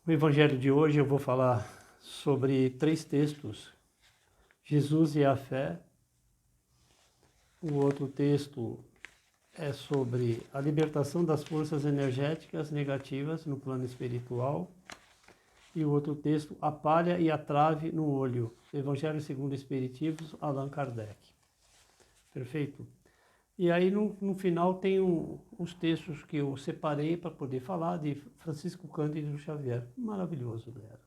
O evangelho de hoje eu vou falar sobre 3 textos: Jesus e a fé. O outro texto é sobre a libertação das forças energéticas negativas no plano espiritual. E o outro texto, a palha e a trave no olho. Evangelho segundo o Espiritismo, Allan Kardec. Perfeito? E aí no final tem os textos que eu separei para poder falar de Francisco Cândido Xavier. Maravilhoso, galera.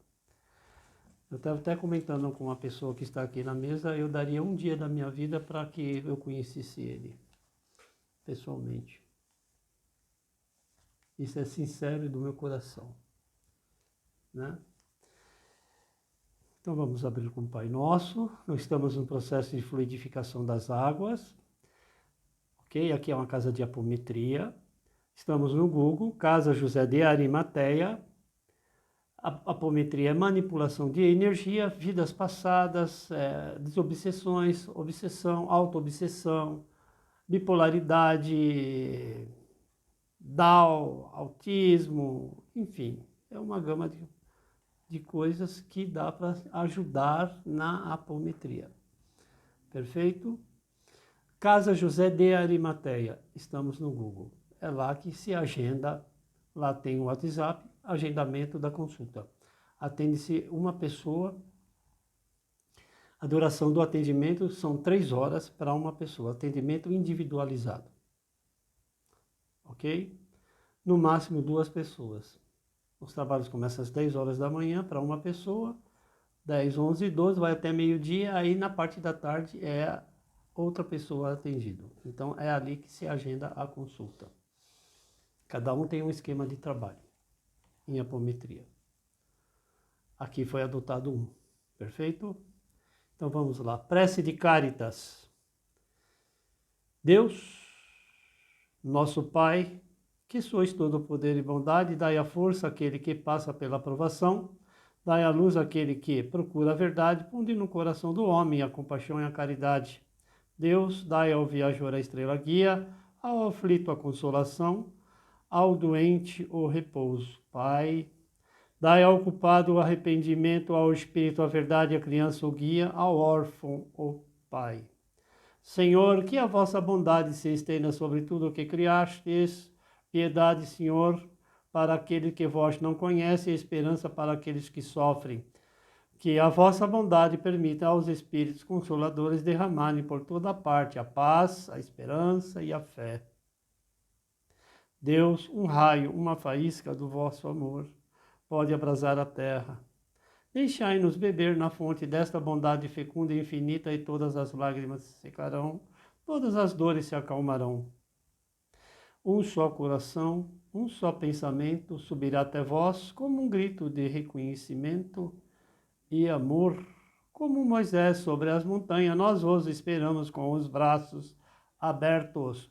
Eu estava até comentando com uma pessoa que está aqui na mesa, eu daria um dia da minha vida para que eu conhecesse ele, pessoalmente. Isso é sincero do meu coração, né? Então vamos abrir com o Pai Nosso. Nós estamos no processo de fluidificação das águas. Ok? Aqui é uma casa de apometria. Estamos no Google, Casa José de Arimateia. A apometria é manipulação de energia, vidas passadas, desobsessões, obsessão, auto-obsessão, bipolaridade, Down, autismo, enfim, é uma gama de coisas que dá para ajudar na apometria. Perfeito? Casa José de Arimateia, estamos no Google. É lá que se agenda, lá tem o WhatsApp, agendamento da consulta. Atende-se uma pessoa, a duração do atendimento são 3 horas para uma pessoa, atendimento individualizado. Ok? No máximo 2 pessoas. Os trabalhos começam às 10 horas da manhã para uma pessoa, 10, 11, 12, vai até meio-dia, aí na parte da tarde é outra pessoa atendida. Então é ali que se agenda a consulta. Cada um tem um esquema de trabalho em apometria. Aqui foi adotado um, perfeito? Então vamos lá, prece de Caritas. Deus, nosso Pai, que sois todo poder e bondade, dai a força àquele que passa pela provação, dai a luz àquele que procura a verdade, ponde no coração do homem a compaixão e a caridade. Deus, dai ao viajor a estrela guia, ao aflito a consolação, ao doente o repouso. Pai, dai ao culpado o arrependimento, ao espírito a verdade, à criança o guia, ao órfão o Pai. Senhor, que a vossa bondade se estenda sobre tudo o que criastes, piedade, Senhor, para aquele que vós não conhece, e esperança para aqueles que sofrem. Que a vossa bondade permita aos Espíritos Consoladores derramarem por toda parte a paz, a esperança e a fé. Deus, um raio, uma faísca do vosso amor, pode abrasar a terra. Deixai-nos beber na fonte desta bondade fecunda e infinita, e todas as lágrimas se secarão, todas as dores se acalmarão. Um só coração, um só pensamento subirá até vós como um grito de reconhecimento e amor. Como Moisés sobre as montanhas, nós vos esperamos com os braços abertos.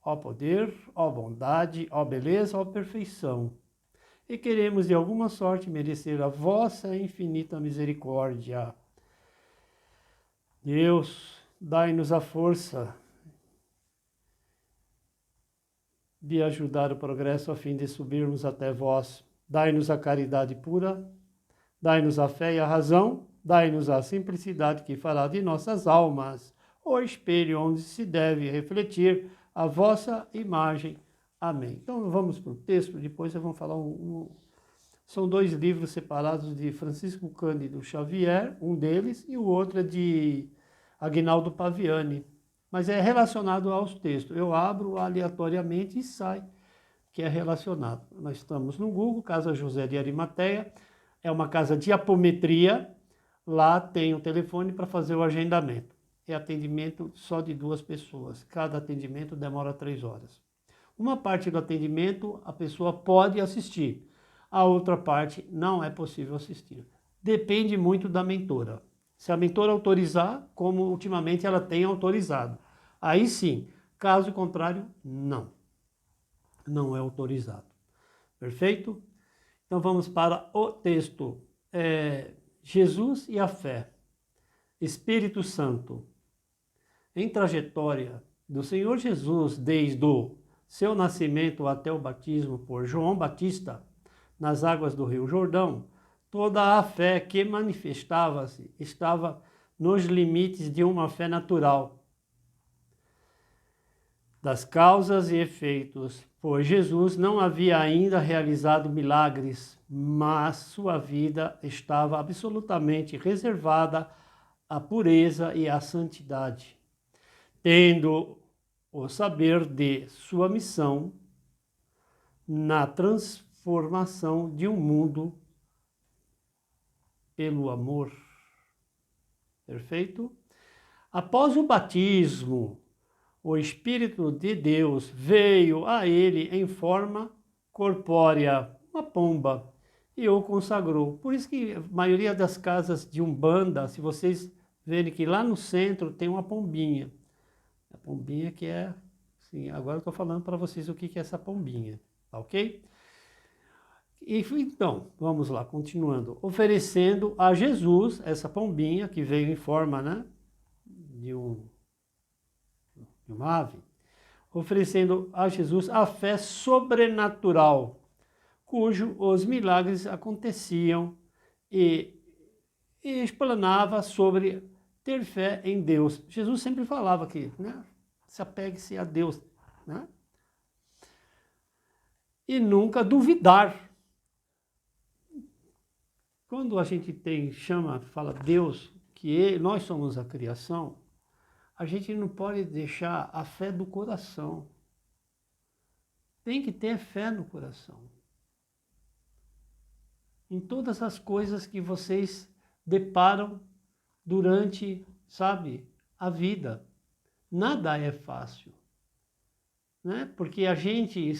Ó poder, ó bondade, ó beleza, ó perfeição. E queremos de alguma sorte merecer a vossa infinita misericórdia. Deus, dai-nos a força de ajudar o progresso a fim de subirmos até vós. Dai-nos a caridade pura, dai-nos a fé e a razão, dai-nos a simplicidade que fará de nossas almas o espelho onde se deve refletir a vossa imagem. Amém. Então vamos para o texto, depois eu vou falar São 2 livros separados de Francisco Cândido Xavier, um deles, e o outro é de Aguinaldo Paviani. Mas é relacionado aos textos. Eu abro aleatoriamente e sai, que é relacionado. Nós estamos no Google, Casa José de Arimateia. É uma casa de apometria. Lá tem o telefone para fazer o agendamento. É atendimento só de 2 pessoas. Cada atendimento demora 3 horas. Uma parte do atendimento a pessoa pode assistir. A outra parte não é possível assistir. Depende muito da mentora. Se a mentora autorizar, como ultimamente ela tem autorizado, aí sim. Caso contrário, não. Não é autorizado. Perfeito? Então vamos para o texto. Jesus e a fé. Espírito Santo. Em trajetória do Senhor Jesus, desde o seu nascimento até o batismo por João Batista, nas águas do Rio Jordão, toda a fé que manifestava-se estava nos limites de uma fé natural, das causas e efeitos, pois Jesus não havia ainda realizado milagres, mas sua vida estava absolutamente reservada à pureza e à santidade, tendo o saber de sua missão na transformação de um mundo pelo amor. Perfeito? Após o batismo, o Espírito de Deus veio a ele em forma corpórea, uma pomba, e o consagrou. Por isso que a maioria das casas de Umbanda, se vocês verem que lá no centro tem uma pombinha. A pombinha que é, sim, agora eu estou falando para vocês o que é essa pombinha, tá ok? E então, vamos lá, continuando. Oferecendo a Jesus essa pombinha que veio em forma, né, de uma ave, oferecendo a Jesus a fé sobrenatural, cujo os milagres aconteciam e explanava sobre ter fé em Deus. Jesus sempre falava que, né, se apegue-se a Deus, né, e nunca duvidar. Quando a gente fala Deus, que nós somos a criação, a gente não pode deixar a fé do coração. Tem que ter fé no coração. Em todas as coisas que vocês deparam durante, sabe, a vida. Nada é fácil, né? Porque a gente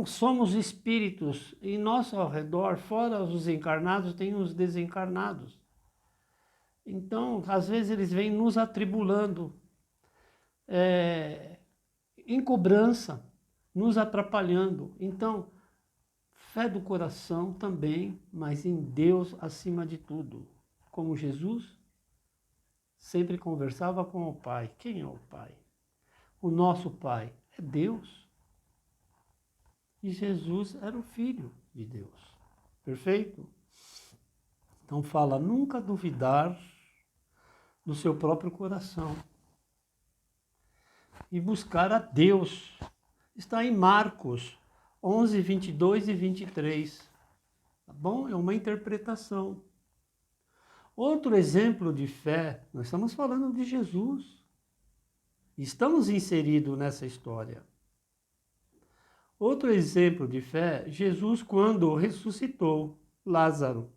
somos espíritos, e nosso ao redor, fora os encarnados, tem os desencarnados. Então, às vezes eles vêm nos atribulando, em cobrança, nos atrapalhando. Então, fé do coração também, mas em Deus acima de tudo. Como Jesus sempre conversava com o Pai. Quem é o Pai? O nosso Pai é Deus. E Jesus era o Filho de Deus. Perfeito? Então fala, nunca duvidar do seu próprio coração. E buscar a Deus. Está em Marcos 11, 22 e 23. Tá bom? É uma interpretação. Outro exemplo de fé, nós estamos falando de Jesus. Estamos inseridos nessa história. Outro exemplo de fé, Jesus quando ressuscitou Lázaro.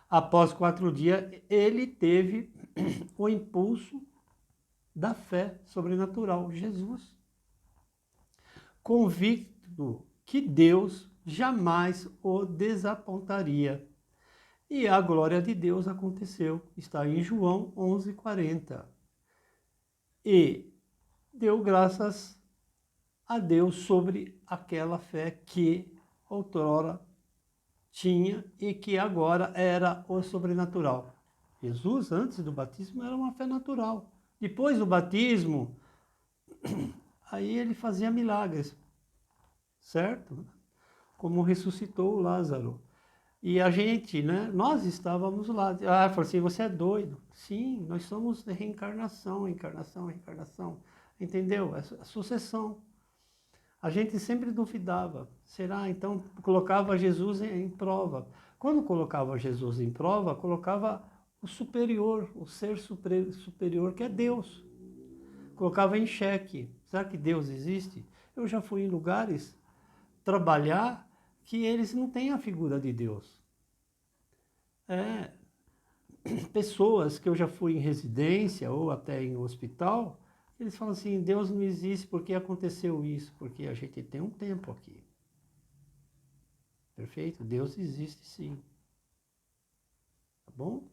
Após 4 dias, ele teve o impulso da fé sobrenatural, Jesus. Convicto que Deus jamais o desapontaria. E a glória de Deus aconteceu. Está em João 11:40. E deu graças a Deus sobre aquela fé que outrora tinha e que agora era o sobrenatural. Jesus, antes do batismo, era uma fé natural. Depois do batismo, aí ele fazia milagres, certo? Como ressuscitou o Lázaro. E a gente, né, nós estávamos lá. Ah, falou assim, você é doido. Sim, nós somos reencarnação, encarnação, reencarnação. Entendeu? É sucessão. A gente sempre duvidava. Será? Então, colocava Jesus em prova. Quando colocava Jesus em prova, colocava o superior, o ser superior, que é Deus. Colocava em xeque. Será que Deus existe? Eu já fui em lugares trabalhar que eles não têm a figura de Deus. Pessoas que eu já fui em residência ou até em hospital, eles falam assim, Deus não existe porque aconteceu isso, porque a gente tem um tempo aqui. Perfeito? Deus existe sim. Tá bom?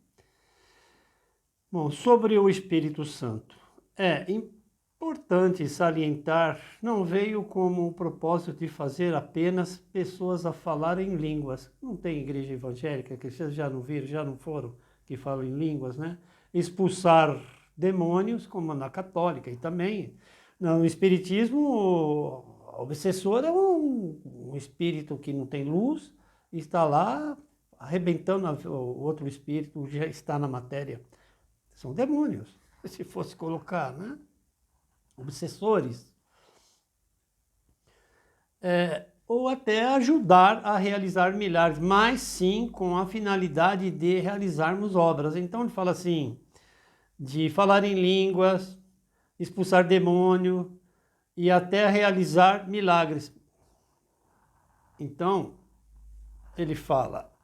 Bom, sobre o Espírito Santo. É importante salientar, não veio como o propósito de fazer apenas pessoas a falar em línguas. Não tem igreja evangélica, que vocês já não viram, já não foram, que falam em línguas, né? Expulsar demônios, como na católica, e também no espiritismo obsessor é um espírito que não tem luz, e está lá arrebentando o outro espírito, já está na matéria. São demônios, se fosse colocar, né? Obsessores. Ou até ajudar a realizar milagres, mas sim com a finalidade de realizarmos obras. Então ele fala assim, de falar em línguas, expulsar demônio e até realizar milagres. Então, ele fala,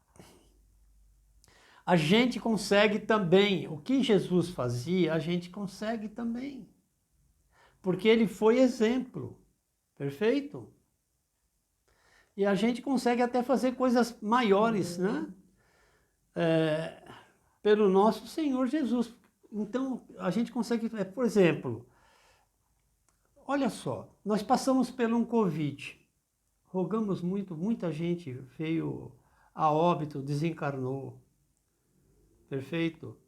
a gente consegue também, o que Jesus fazia, a gente consegue também. Porque ele foi exemplo, perfeito? E a gente consegue até fazer coisas maiores, né? Pelo nosso Senhor Jesus. Então, a gente consegue, por exemplo, olha só, nós passamos por um Covid, rogamos muito, muita gente veio a óbito, desencarnou, perfeito?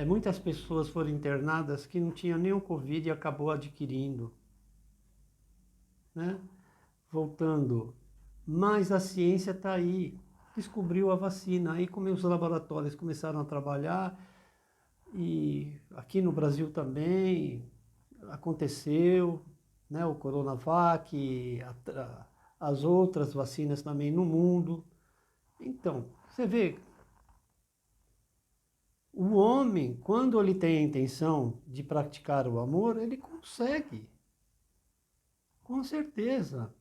Muitas pessoas foram internadas que não tinham nem o Covid e acabou adquirindo, né? Voltando, mas a ciência está aí, descobriu a vacina, aí como os laboratórios começaram a trabalhar, e aqui no Brasil também aconteceu, né, o Coronavac, as outras vacinas também no mundo. Então, você vê, o homem, quando ele tem a intenção de praticar o amor, ele consegue, com certeza.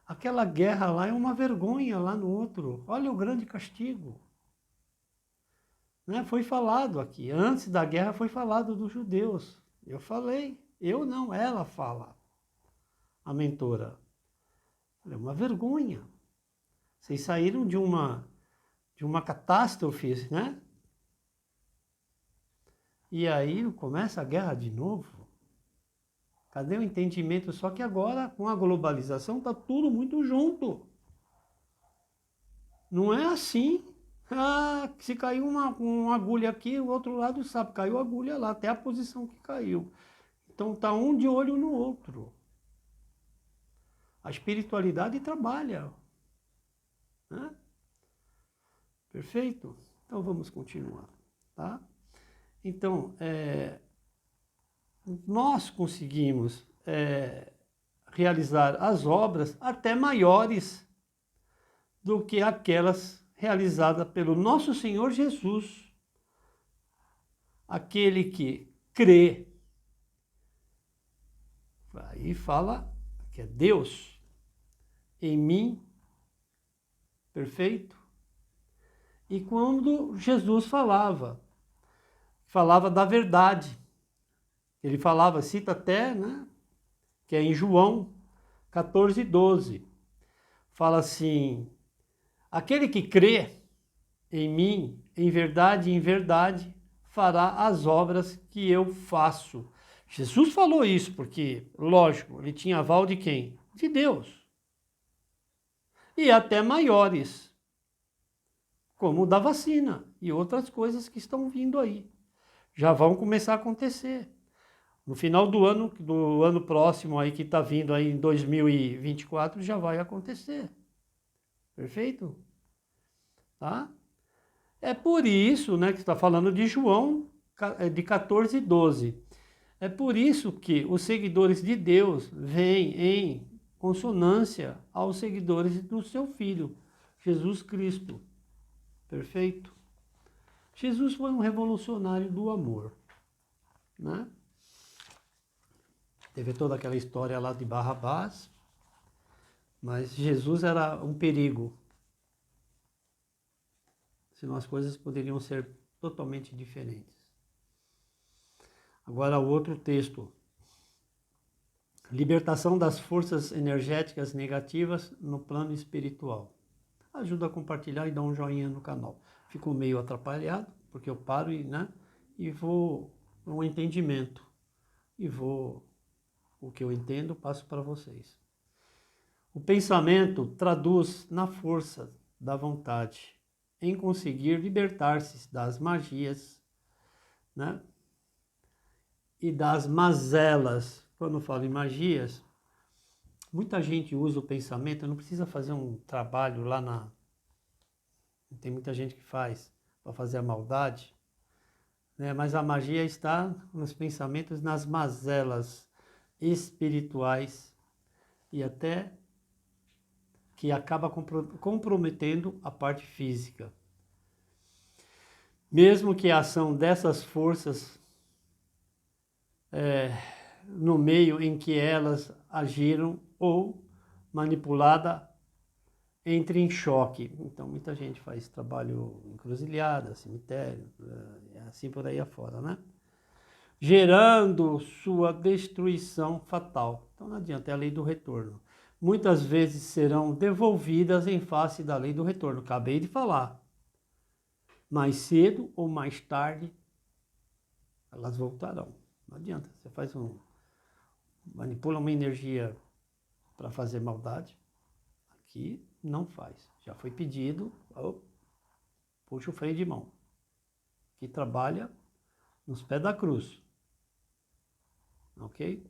Aquela guerra lá é uma vergonha lá no outro. Olha o grande castigo. Né? Foi falado aqui. Antes da guerra foi falado dos judeus. Eu falei. Eu não, ela fala. A mentora. É uma vergonha. Vocês saíram de uma catástrofe, né? E aí começa a guerra de novo. Cadê o entendimento? Só que agora, com a globalização, está tudo muito junto. Não é assim. Se caiu uma agulha aqui, o outro lado sabe, caiu a agulha lá, até a posição que caiu. Então tá um de olho no outro. A espiritualidade trabalha. Né? Perfeito? Então vamos continuar. Tá? Então, nós conseguimos realizar as obras até maiores do que aquelas realizadas pelo nosso Senhor Jesus. Aquele que crê, aí fala que é Deus em mim, perfeito? E quando Jesus falava da verdade, ele falava, cita até, né, que é em João 14:12, fala assim, aquele que crê em mim, em verdade, fará as obras que eu faço. Jesus falou isso porque, lógico, ele tinha aval de quem? De Deus. E até maiores, como o da vacina e outras coisas que estão vindo aí. Já vão começar a acontecer. No final do ano próximo aí que está vindo aí em 2024, já vai acontecer. Perfeito? Tá? É por isso, né, que está falando de João, de 14:12. É por isso que os seguidores de Deus vêm em consonância aos seguidores do seu Filho, Jesus Cristo. Perfeito? Jesus foi um revolucionário do amor, né? Teve toda aquela história lá de Barrabás, mas Jesus era um perigo. Senão as coisas poderiam ser totalmente diferentes. Agora o outro texto. Libertação das forças energéticas negativas no plano espiritual. Ajuda a compartilhar e dar um joinha no canal. Fico meio atrapalhado, porque eu paro e vou um entendimento. O que eu entendo, passo para vocês. O pensamento traduz na força da vontade, em conseguir libertar-se das magias, né? E das mazelas. Quando eu falo em magias, Muita gente usa o pensamento, não precisa fazer um trabalho lá na... Tem muita gente que faz para fazer a maldade, né? Mas a magia está nos pensamentos, nas mazelas espirituais e até que acaba comprometendo a parte física. Mesmo que a ação dessas forças no meio em que elas agiram ou manipulada entre em choque. Então muita gente faz trabalho encruzilhada, cemitério, assim por aí afora, né? Gerando sua destruição fatal. Então não adianta, é a lei do retorno. Muitas vezes serão devolvidas em face da lei do retorno. Acabei de falar. Mais cedo ou mais tarde, elas voltarão. Não adianta, você manipula uma energia para fazer maldade, aqui não faz. Já foi pedido, puxa o freio de mão. Que trabalha nos pés da cruz. Ok?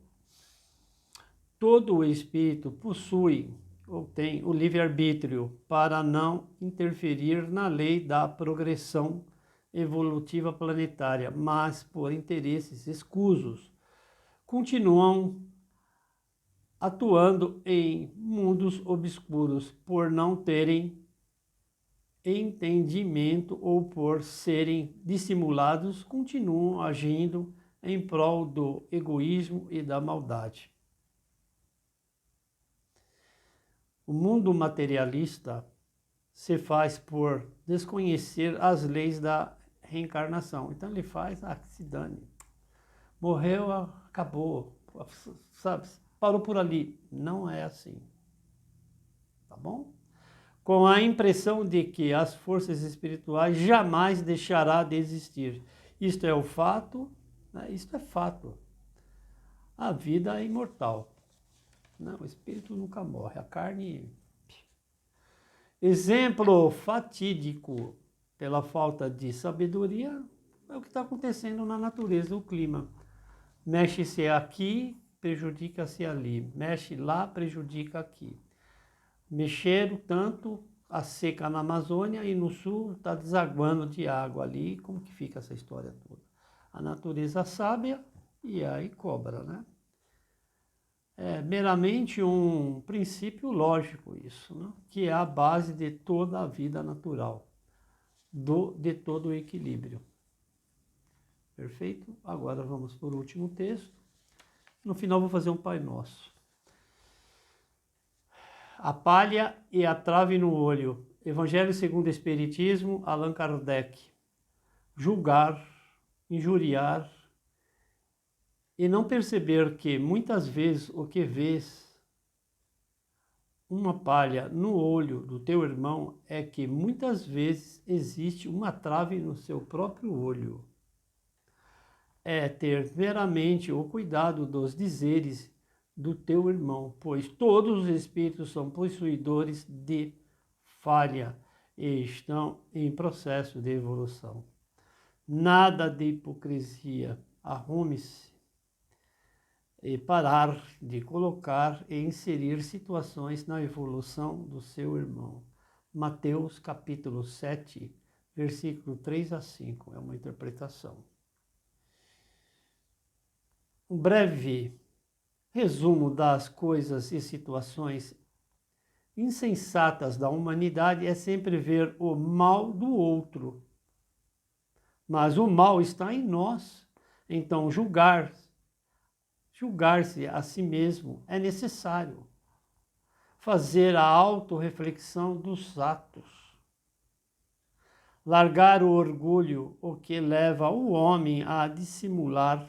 Todo o espírito possui ou tem o livre-arbítrio para não interferir na lei da progressão evolutiva planetária, mas por interesses escusos continuam atuando em mundos obscuros por não terem entendimento ou por serem dissimulados, continuam agindo em prol do egoísmo e da maldade. O mundo materialista se faz por desconhecer as leis da reencarnação. Então ele faz, que se dane. Morreu, acabou, sabe? Parou por ali. Não é assim. Tá bom? Com a impressão de que as forças espirituais jamais deixará de existir. Isto é o fato, né? Isto é fato. A vida é imortal. Não, o espírito nunca morre. A carne... Exemplo fatídico pela falta de sabedoria é o que está acontecendo na natureza, o clima. Mexe-se aqui, prejudica-se ali. Mexe lá, prejudica aqui. Mexeram tanto a seca na Amazônia e no sul está desaguando de água ali. Como que fica essa história toda? A natureza sábia e aí cobra, né? É meramente um princípio lógico isso, né? Que é a base de toda a vida natural, de todo o equilíbrio. Perfeito? Agora vamos para o último texto. No final vou fazer um Pai Nosso. A palha e a trave no olho. Evangelho segundo o Espiritismo, Allan Kardec. Julgar, injuriar e não perceber que muitas vezes o que vês uma palha no olho do teu irmão é que muitas vezes existe uma trave no seu próprio olho. É ter veramente o cuidado dos dizeres do teu irmão, pois todos os espíritos são possuidores de falha e estão em processo de evolução. Nada de hipocrisia, arrume-se e parar de colocar e inserir situações na evolução do seu irmão. Mateus capítulo 7, versículo 3 a 5, é uma interpretação. Um breve resumo das coisas e situações insensatas da humanidade é sempre ver o mal do outro. Mas o mal está em nós, então julgar-se a si mesmo é necessário. Fazer a autorreflexão dos atos. Largar o orgulho, o que leva o homem a dissimular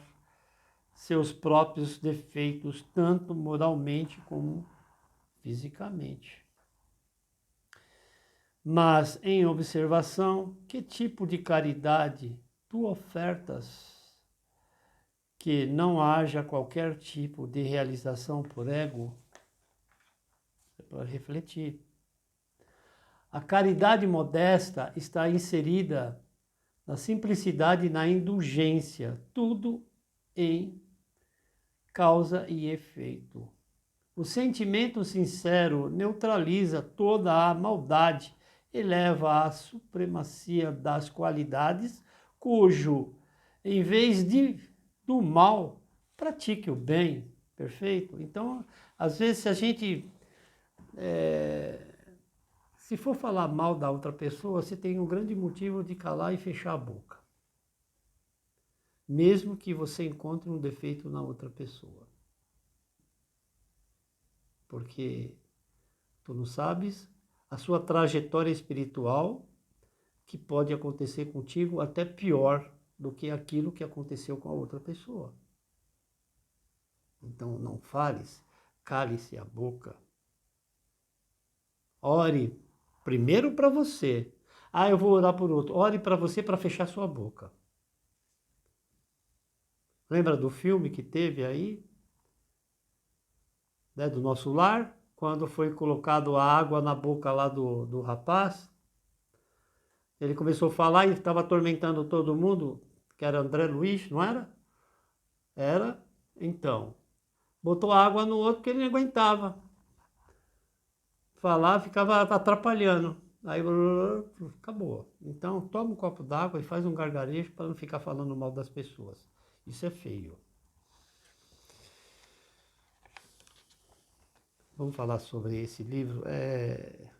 seus próprios defeitos, tanto moralmente como fisicamente. Mas, em observação, que tipo de caridade tu ofertas que não haja qualquer tipo de realização por ego? É para refletir. A caridade modesta está inserida na simplicidade e na indulgência, tudo em causa e efeito. O sentimento sincero neutraliza toda a maldade e leva à supremacia das qualidades, cujo, em vez do mal, pratique o bem. Perfeito? Então, às vezes, se a gente se for falar mal da outra pessoa, você tem um grande motivo de calar e fechar a boca. Mesmo que você encontre um defeito na outra pessoa. Porque tu não sabes a sua trajetória espiritual, que pode acontecer contigo até pior do que aquilo que aconteceu com a outra pessoa. Então não fales, cale-se a boca. Ore primeiro para você. Ah, eu vou orar por outro. Ore para você para fechar sua boca. Lembra do filme que teve aí? Né, do Nosso Lar? Quando foi colocado a água na boca lá do rapaz? Ele começou a falar e estava atormentando todo mundo, que era André Luiz, não era? Era. Então, botou água no outro que ele não aguentava. Falar ficava atrapalhando. Aí acabou. Então, toma um copo d'água e faz um gargarejo para não ficar falando mal das pessoas. Isso é feio. Vamos falar sobre esse livro.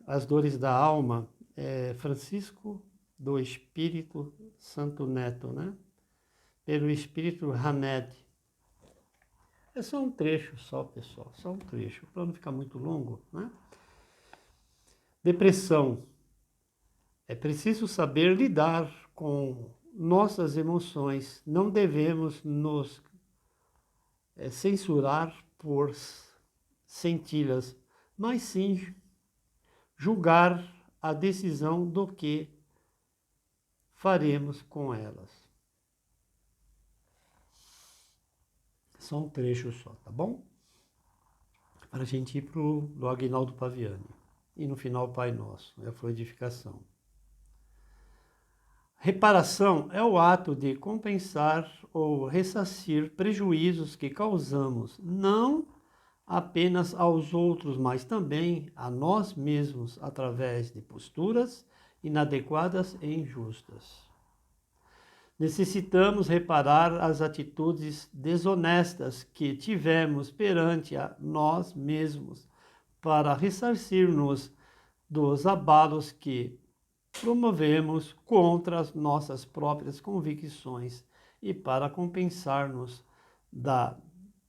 As Dores da Alma, Francisco do Espírito Santo Neto, né? Pelo Espírito Hamed. É só um trecho só, pessoal. Só um trecho, para não ficar muito longo, né? Depressão. É preciso saber lidar com nossas emoções. Não devemos nos censurar por senti-las, mas sim julgar a decisão do que faremos com elas. Só um trecho só, tá bom? Para a gente ir para o Aguinaldo Paviani. E no final o Pai Nosso, é a fluidificação. Reparação é o ato de compensar ou ressarcir prejuízos que causamos, não apenas aos outros, mas também a nós mesmos, através de posturas inadequadas e injustas. Necessitamos reparar as atitudes desonestas que tivemos perante a nós mesmos, para ressarcir-nos dos abalos que promovemos contra as nossas próprias convicções e para compensar-nos da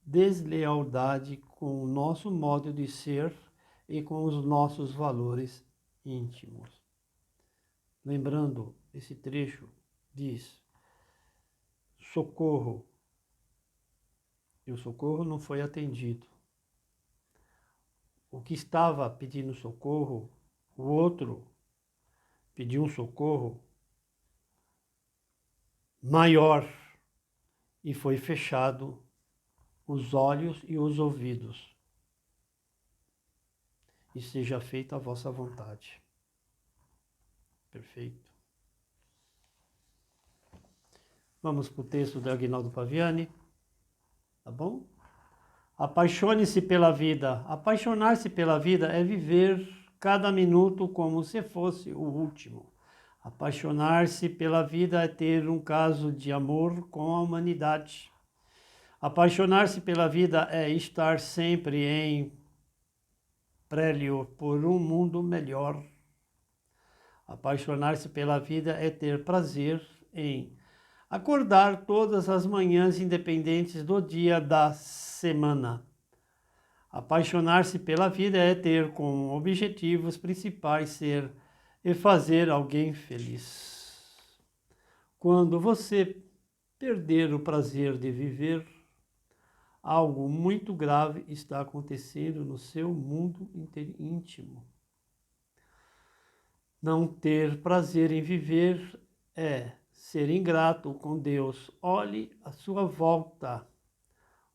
deslealdade com o nosso modo de ser e com os nossos valores íntimos. Lembrando, esse trecho diz: socorro, e o socorro não foi atendido. O que estava pedindo socorro, o outro pediu um socorro maior e foi fechado os olhos e os ouvidos. E seja feita a vossa vontade. Perfeito. Vamos para o texto de Aguinaldo Paviani. Tá bom? Apaixone-se pela vida. Apaixonar-se pela vida é viver cada minuto como se fosse o último. Apaixonar-se pela vida é ter um caso de amor com a humanidade. Apaixonar-se pela vida é estar sempre em prélio por um mundo melhor. Apaixonar-se pela vida é ter prazer em acordar todas as manhãs independentes do dia da semana. Apaixonar-se pela vida é ter como objetivos principais ser e fazer alguém feliz. Quando você perder o prazer de viver, algo muito grave está acontecendo no seu mundo íntimo. Não ter prazer em viver é ser ingrato com Deus. Olhe à sua volta.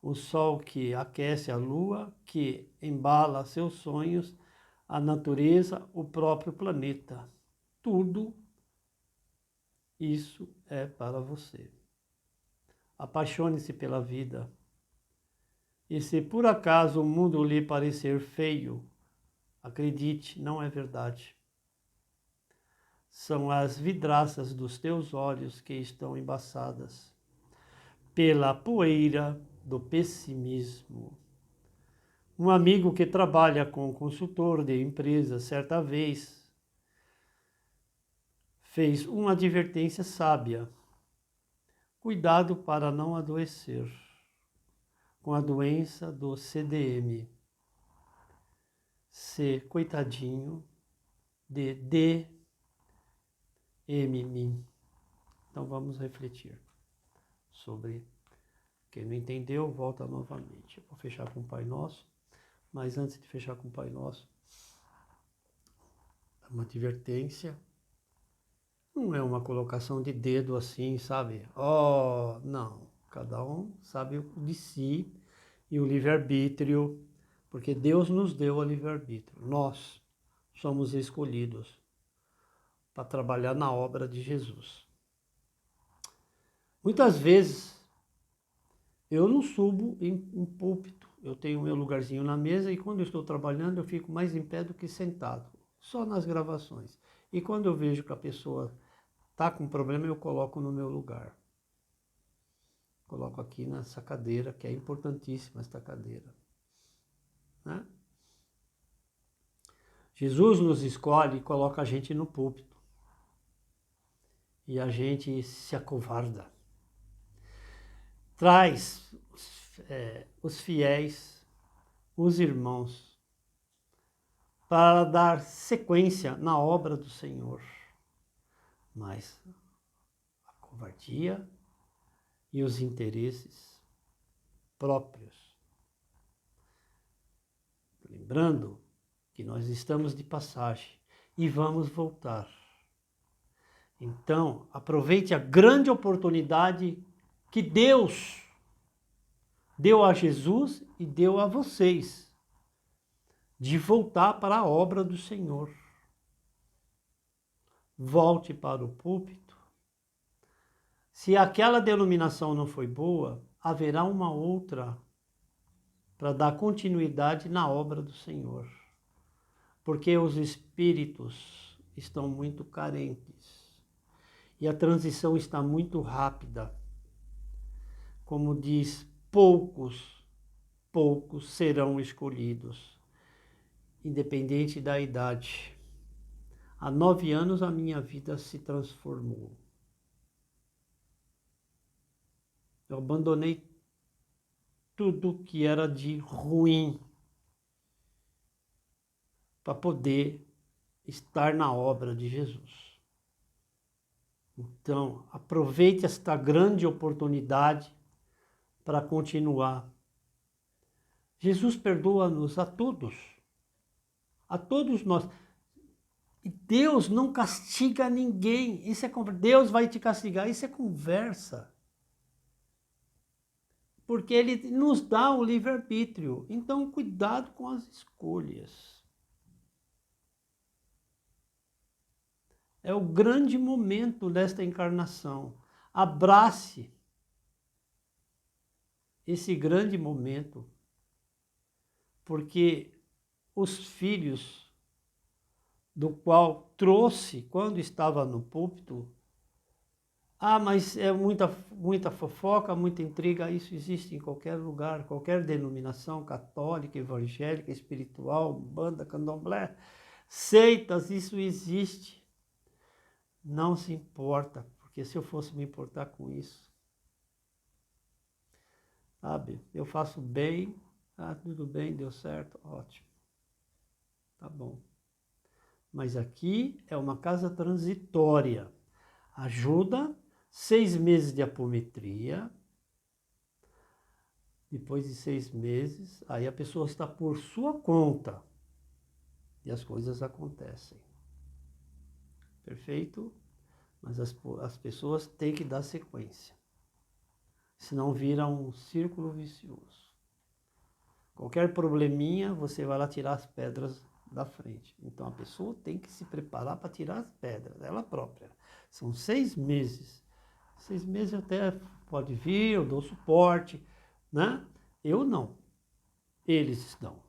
O sol que aquece a lua, que embala seus sonhos, a natureza, o próprio planeta. Tudo isso é para você. Apaixone-se pela vida. E se por acaso o mundo lhe parecer feio, acredite, não é verdade. São as vidraças dos teus olhos que estão embaçadas pela poeira do pessimismo. Um amigo que trabalha com consultor de empresa, certa vez, fez uma advertência sábia. Cuidado para não adoecer com a doença do CDM. C, coitadinho, de DMM. Então vamos refletir sobre. Quem não entendeu, volta novamente. Eu vou fechar com o Pai Nosso, mas antes de fechar com o Pai Nosso, uma advertência. Não é uma colocação de dedo assim, sabe? Oh, não. Cada um sabe de si e o livre-arbítrio, porque Deus nos deu o livre-arbítrio. Nós somos escolhidos para trabalhar na obra de Jesus. Muitas vezes eu não subo em púlpito. Eu tenho meu lugarzinho na mesa e quando eu estou trabalhando eu fico mais em pé do que sentado, só nas gravações. E quando eu vejo que a pessoa está com problema, eu coloco no meu lugar. Coloco aqui nessa cadeira, que é importantíssima esta cadeira. Né? Jesus nos escolhe e coloca a gente no púlpito. E a gente se acovarda. Traz os fiéis, os irmãos, para dar sequência na obra do Senhor. Mas a covardia e os interesses próprios. Lembrando que nós estamos de passagem e vamos voltar. Então, aproveite a grande oportunidade que Deus deu a Jesus e deu a vocês de voltar para a obra do Senhor. Volte para o púlpito. Se aquela denominação não foi boa, haverá uma outra para dar continuidade na obra do Senhor. Porque os espíritos estão muito carentes e a transição está muito rápida. Como diz, poucos serão escolhidos, independente da idade. Há 9 anos a minha vida se transformou. Eu abandonei tudo que era de ruim para poder estar na obra de Jesus. Então, aproveite esta grande oportunidade para continuar. Jesus perdoa-nos a todos nós. E Deus não castiga ninguém. Isso é Deus vai te castigar, isso é conversa. Porque Ele nos dá o livre-arbítrio. Então, cuidado com as escolhas. É o grande momento desta encarnação. Abrace esse grande momento, porque os filhos do qual trouxe quando estava no púlpito, mas é muita fofoca, muita intriga, isso existe em qualquer lugar, qualquer denominação católica, evangélica, espiritual, banda, candomblé, seitas, isso existe. Não se importa, porque se eu fosse me importar com isso, sabe, eu faço bem, tudo bem, deu certo, ótimo, tá bom. Mas aqui é uma casa transitória. Ajuda, 6 meses de apometria. Depois de 6 meses, aí a pessoa está por sua conta. E as coisas acontecem. Perfeito? Mas as pessoas têm que dar sequência. Senão vira um círculo vicioso. Qualquer probleminha, você vai lá tirar as pedras da frente. Então a pessoa tem que se preparar para tirar as pedras, ela própria. São 6 meses. 6 meses até pode vir, eu dou suporte, né? Eu não. eles dão,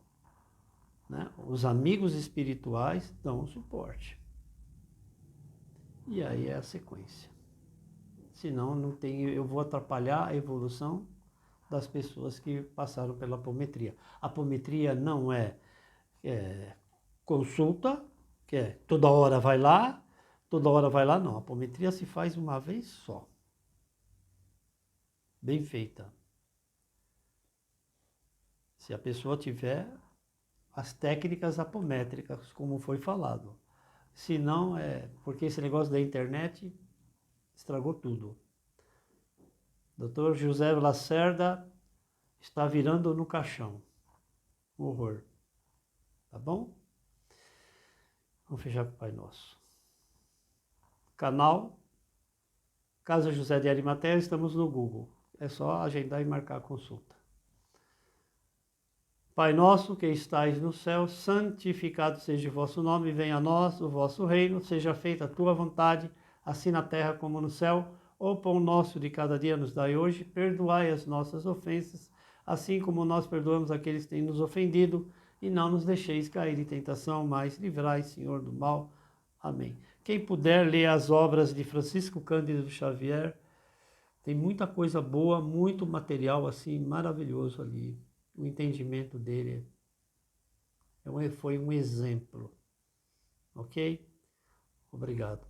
né? Os amigos espirituais dão o suporte. E aí é a sequência. Senão não tem, eu vou atrapalhar a evolução das pessoas que passaram pela apometria. A apometria não é consulta, que é toda hora vai lá, não. A apometria se faz uma vez só. Bem feita. Se a pessoa tiver as técnicas apométricas, como foi falado. Se não, porque esse negócio da internet estragou tudo. Dr. José Lacerda está virando no caixão. Horror. Tá bom? Vamos fechar com o Pai Nosso. Canal Casa José de Arimateia, estamos no Google. É só agendar e marcar a consulta. Pai nosso que estais no céu, santificado seja o vosso nome, venha a nós o vosso reino, seja feita a tua vontade, assim na terra como no céu. O pão nosso de cada dia nos dai hoje, perdoai as nossas ofensas, assim como nós perdoamos aqueles que têm nos ofendido, e não nos deixeis cair em tentação, mas livrai, Senhor, do mal. Amém. Quem puder ler as obras de Francisco Cândido Xavier, tem muita coisa boa, muito material assim maravilhoso ali. O entendimento dele foi um exemplo. Ok? Obrigado.